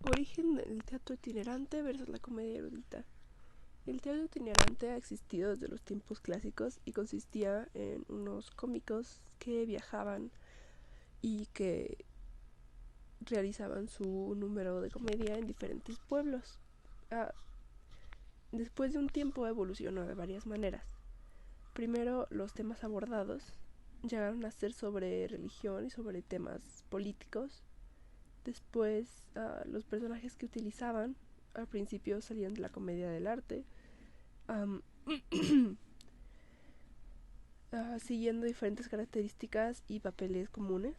Origen del teatro itinerante versus la comedia erudita. El teatro itinerante ha existido desde los tiempos clásicos y consistía en unos cómicos que viajaban y que realizaban su número de comedia en diferentes pueblos. Ah, Después de un tiempo evolucionó de varias maneras. Primero, los temas abordados llegaron a ser sobre religión y sobre temas políticos. Después, los personajes que utilizaban al principio salían de la comedia del arte, um, siguiendo diferentes características y papeles comunes.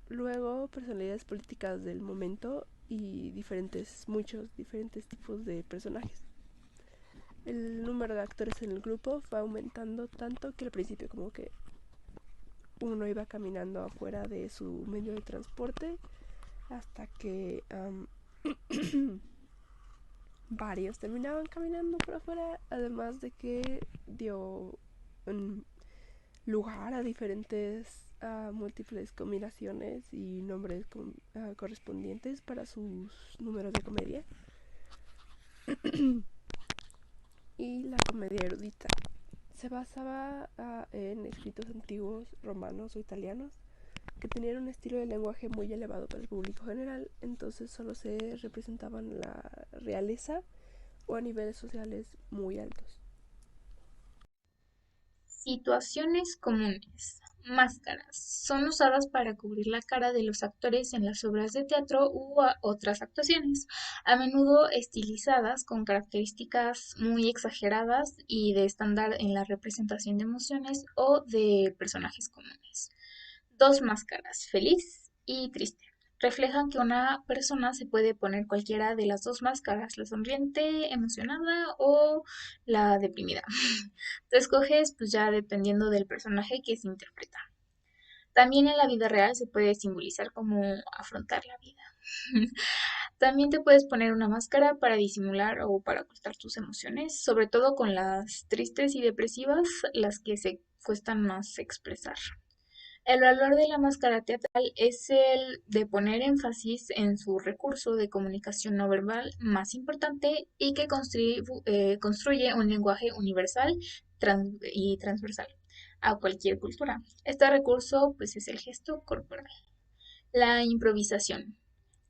Luego, personalidades políticas del momento y muchos diferentes tipos de personajes. El número de actores en el grupo fue aumentando tanto que al principio como que uno iba caminando afuera de su medio de transporte hasta que varios terminaban caminando por afuera, además de que dio lugar a diferentes múltiples combinaciones y nombres correspondientes para sus números de comedia. Y la comedia erudita se basaba en escritos antiguos romanos o italianos que tenían un estilo de lenguaje muy elevado para el público general, entonces solo se representaban la realeza o a niveles sociales muy altos. Situaciones comunes. Máscaras. Son usadas para cubrir la cara de los actores en las obras de teatro u otras actuaciones, a menudo estilizadas con características muy exageradas y de estándar en la representación de emociones o de personajes comunes. Dos máscaras, feliz y triste. Reflejan que una persona se puede poner cualquiera de las dos máscaras, la sonriente, emocionada o la deprimida. Tú escoges pues ya dependiendo del personaje que se interpreta. También en la vida real se puede simbolizar como afrontar la vida. También te puedes poner una máscara para disimular o para ocultar tus emociones, sobre todo con las tristes y depresivas, las que se cuestan más expresar. El valor de la máscara teatral es el de poner énfasis en su recurso de comunicación no verbal más importante y que construye un lenguaje universal y transversal a cualquier cultura. Este recurso pues es el gesto corporal. La improvisación.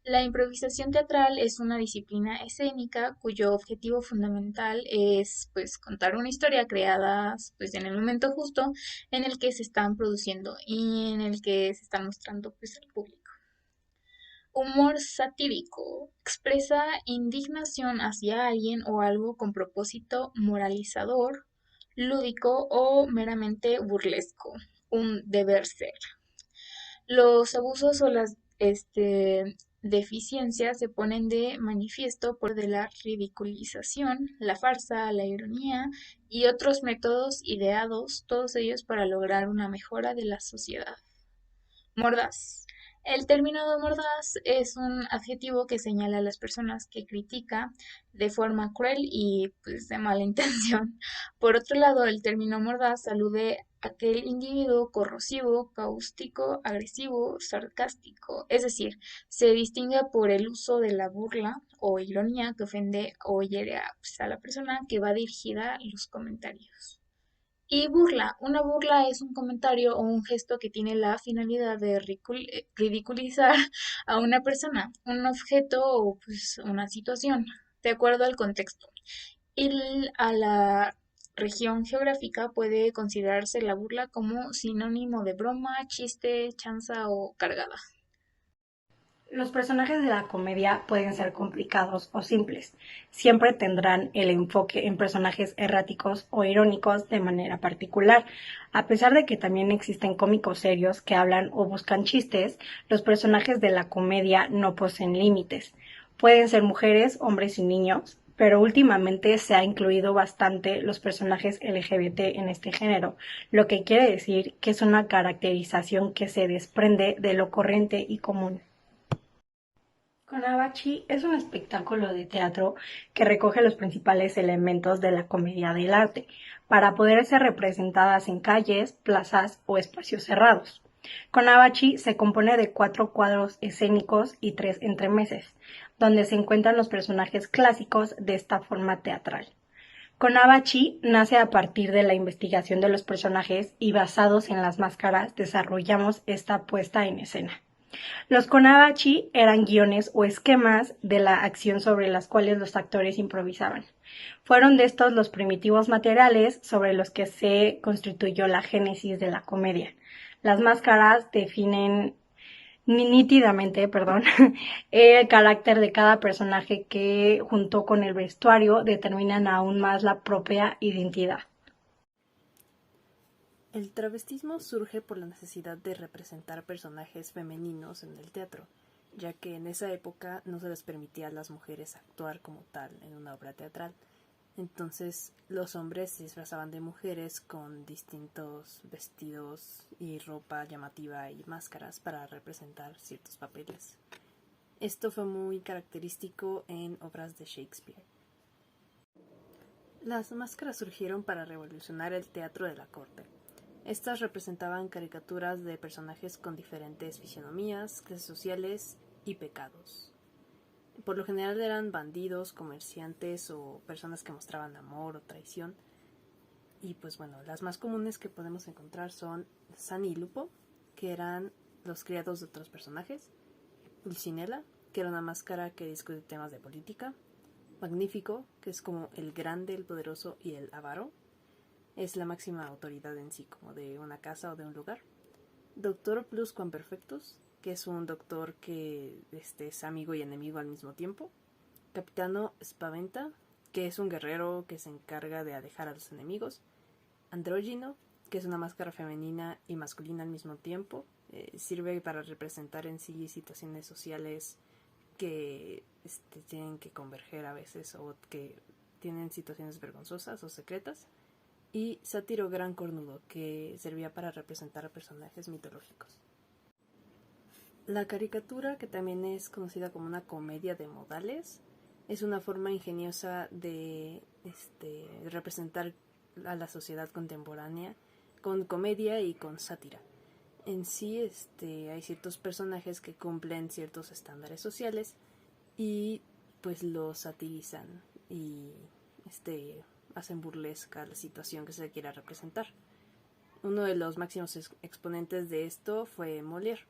La improvisación teatral es una disciplina escénica cuyo objetivo fundamental es pues contar una historia creada pues en el momento justo en el que se están produciendo y en el que se están mostrando pues al público. Humor satírico expresa indignación hacia alguien o algo con propósito moralizador, lúdico o meramente burlesco, un deber ser. Los abusos o las deficiencias se ponen de manifiesto por de la ridiculización, la farsa, la ironía y otros métodos ideados, todos ellos para lograr una mejora de la sociedad. Mordaz. El término de mordaz es un adjetivo que señala a las personas que critica de forma cruel y pues de mala intención. Por otro lado, el término mordaz alude a aquel individuo corrosivo, cáustico, agresivo, sarcástico, es decir, se distingue por el uso de la burla o ironía que ofende o hiere a la persona que va dirigida los comentarios. Y burla. Una burla es un comentario o un gesto que tiene la finalidad de ridiculizar a una persona, un objeto o pues, una situación, de acuerdo al contexto. Y a la región geográfica puede considerarse la burla como sinónimo de broma, chiste, chanza o cargada. Los personajes de la comedia pueden ser complicados o simples. Siempre tendrán el enfoque en personajes erráticos o irónicos de manera particular. A pesar de que también existen cómicos serios que hablan o buscan chistes, los personajes de la comedia no poseen límites. Pueden ser mujeres, hombres y niños, pero últimamente se ha incluido bastante los personajes LGBT en este género, lo que quiere decir que es una caracterización que se desprende de lo corriente y común. Conabachi es un espectáculo de teatro que recoge los principales elementos de la comedia del arte para poder ser representadas en calles, plazas o espacios cerrados. Conabachi se compone de 4 cuadros escénicos y 3 entremeses, donde se encuentran los personajes clásicos de esta forma teatral. Conabachi nace a partir de la investigación de los personajes y basados en las máscaras desarrollamos esta puesta en escena. Los Konabachi eran guiones o esquemas de la acción sobre las cuales los actores improvisaban. Fueron de estos los primitivos materiales sobre los que se constituyó la génesis de la comedia. Las máscaras definen nítidamente, el carácter de cada personaje que, junto con el vestuario, determinan aún más la propia identidad. El travestismo surge por la necesidad de representar personajes femeninos en el teatro, ya que en esa época no se les permitía a las mujeres actuar como tal en una obra teatral. Entonces los hombres se disfrazaban de mujeres con distintos vestidos y ropa llamativa y máscaras para representar ciertos papeles. Esto fue muy característico en obras de Shakespeare. Las máscaras surgieron para revolucionar el teatro de la corte. Estas representaban caricaturas de personajes con diferentes fisionomías, clases sociales y pecados. Por lo general eran bandidos, comerciantes o personas que mostraban amor o traición. Y pues bueno, las más comunes que podemos encontrar son Sani y Lupo, que eran los criados de otros personajes, Pulcinella, que era una máscara que discute temas de política, Magnífico, que es como el grande, el poderoso y el avaro, es la máxima autoridad en sí, como de una casa o de un lugar. Doctor Pluscuamperfectus, que es un doctor que es amigo y enemigo al mismo tiempo. Capitano Spaventa, que es un guerrero que se encarga de alejar a los enemigos. Andrógino, que es una máscara femenina y masculina al mismo tiempo. Sirve para representar en sí situaciones sociales que tienen que converger a veces o que tienen situaciones vergonzosas o secretas. Y Sátiro Gran Cornudo, que servía para representar a personajes mitológicos. La caricatura, que también es conocida como una comedia de modales, es una forma ingeniosa de representar a la sociedad contemporánea con comedia y con sátira. En sí hay ciertos personajes que cumplen ciertos estándares sociales y pues los satirizan y hacen burlesca la situación que se quiera representar. Uno de los máximos exponentes de esto fue Molière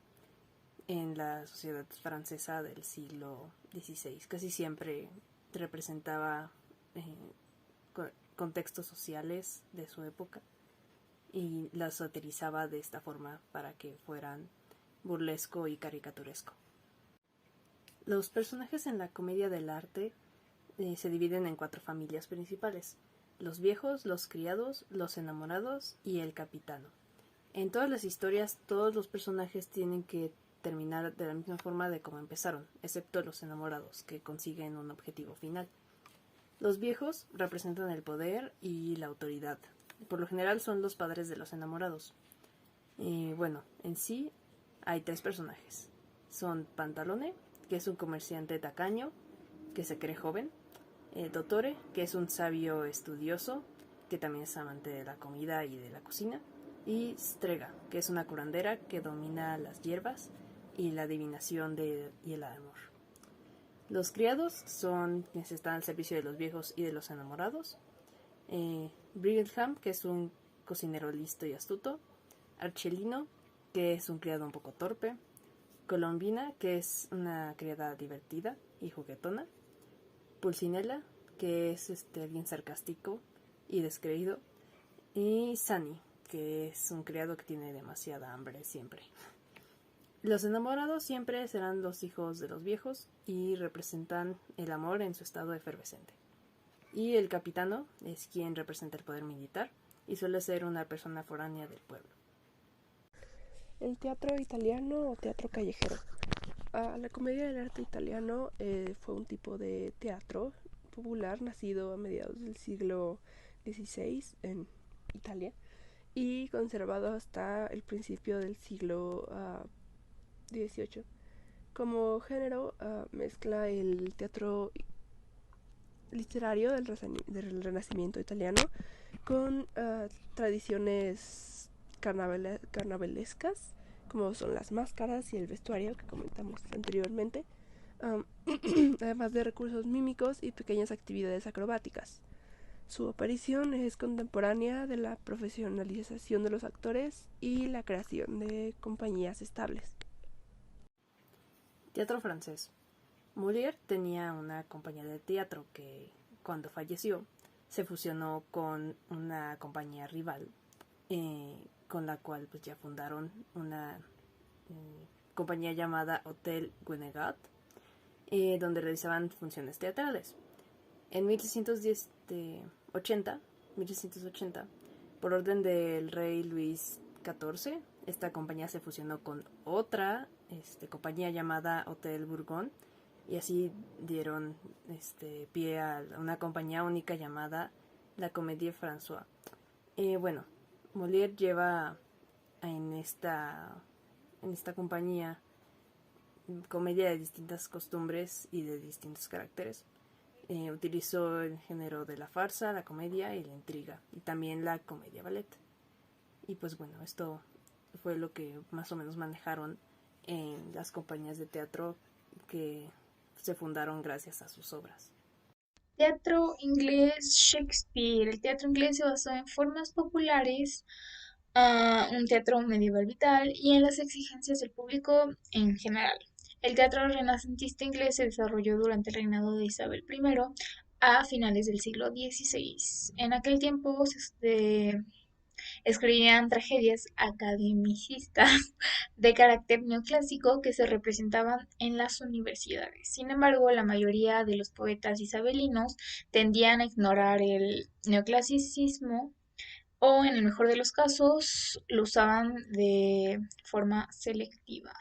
en la sociedad francesa del siglo XVI. Casi siempre representaba contextos sociales de su época y las satirizaba de esta forma para que fueran burlesco y caricaturesco. Los personajes en la comedia del arte se dividen en 4 familias principales: los viejos, los criados, los enamorados y el capitano. En todas las historias, todos los personajes tienen que terminar de la misma forma de como empezaron, excepto los enamorados, que consiguen un objetivo final. Los viejos representan el poder y la autoridad. Por lo general son los padres de los enamorados. En sí hay 3 personajes. Son Pantalone, que es un comerciante tacaño, que se cree joven. Dottore, que es un sabio estudioso, que también es amante de la comida y de la cocina. Y Strega, que es una curandera que domina las hierbas y la adivinación y el amor. Los criados son quienes están al servicio de los viejos y de los enamorados. Brigham, que es un cocinero listo y astuto. Archelino, que es un criado un poco torpe. Colombina, que es una criada divertida y juguetona. Pulcinella, que es alguien sarcástico y descreído. Y Sani, que es un criado que tiene demasiada hambre siempre. Los enamorados siempre serán los hijos de los viejos y representan el amor en su estado efervescente. Y el capitano es quien representa el poder militar y suele ser una persona foránea del pueblo. El teatro italiano o teatro callejero. La comedia del arte italiano fue un tipo de teatro popular nacido a mediados del siglo XVI en Italia y conservado hasta el principio del siglo XVIII. Como género mezcla el teatro literario del Renacimiento italiano con tradiciones carnavalescas como son las máscaras y el vestuario que comentamos anteriormente, además de recursos mímicos y pequeñas actividades acrobáticas. Su aparición es contemporánea de la profesionalización de los actores y la creación de compañías estables. Teatro francés. Molière tenía una compañía de teatro que, cuando falleció, se fusionó con una compañía rival, con la cual pues ya fundaron una compañía llamada Hotel Guénégaud, donde realizaban funciones teatrales. En 1680, por orden del rey Luis XIV, esta compañía se fusionó con otra compañía llamada Hotel Bourgogne, y así dieron pie a una compañía única llamada la Comédie Française. Bueno, Molière lleva en esta compañía comedia de distintas costumbres y de distintos caracteres. Utilizó el género de la farsa, la comedia y la intriga, y también la comedia ballet. Y pues bueno, esto fue lo que más o menos manejaron en las compañías de teatro que se fundaron gracias a sus obras. Teatro inglés Shakespeare. El teatro inglés se basó en formas populares, un teatro medieval vital y en las exigencias del público en general. El teatro renacentista inglés se desarrolló durante el reinado de Isabel I a finales del siglo XVI. En aquel tiempo se escribían tragedias academicistas de carácter neoclásico que se representaban en las universidades. Sin embargo, la mayoría de los poetas isabelinos tendían a ignorar el neoclasicismo o, en el mejor de los casos, lo usaban de forma selectiva.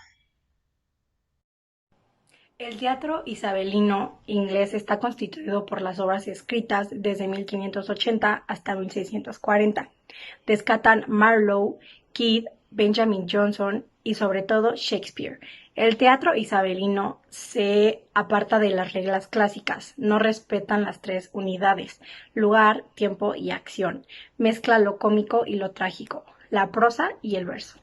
El teatro isabelino inglés está constituido por las obras escritas desde 1580 hasta 1640. Descatan Marlowe, Keats, Benjamin Jonson y sobre todo Shakespeare. El teatro isabelino se aparta de las reglas clásicas, no respetan las tres unidades, lugar, tiempo y acción. Mezcla lo cómico y lo trágico, la prosa y el verso.